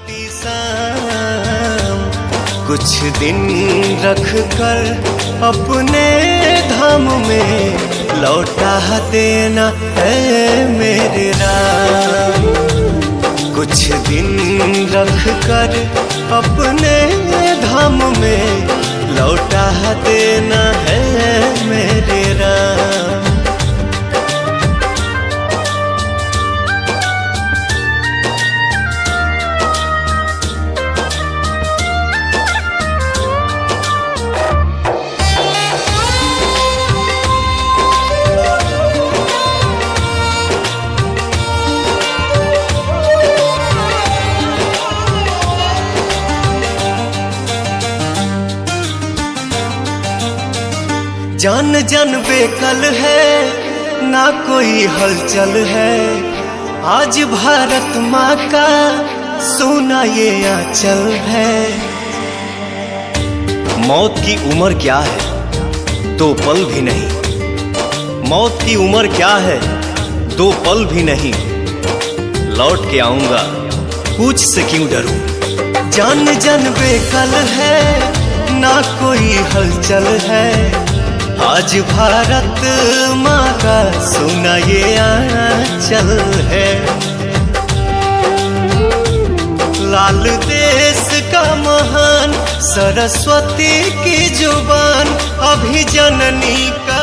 आती शाम कुछ दिन रख कर अपने धाम में लौटा देना है मेरे राम। कुछ दिन रख कर अपने धाम में लौटा देना है मेरे राम। जान जान बेकल है ना कोई हलचल है, आज भारत माँ का सोना ये आंचल है। मौत की उम्र क्या है 2 पल भी नहीं, मौत की उम्र क्या है 2 पल भी नहीं, लौट के आऊंगा पूछ से क्यों डरूं। जान जान बेकल है ना कोई हलचल है, आज भारत माँ का सोना ये आंचल है। लाल देश का महान सरस्वती की जुबान अभी जननी का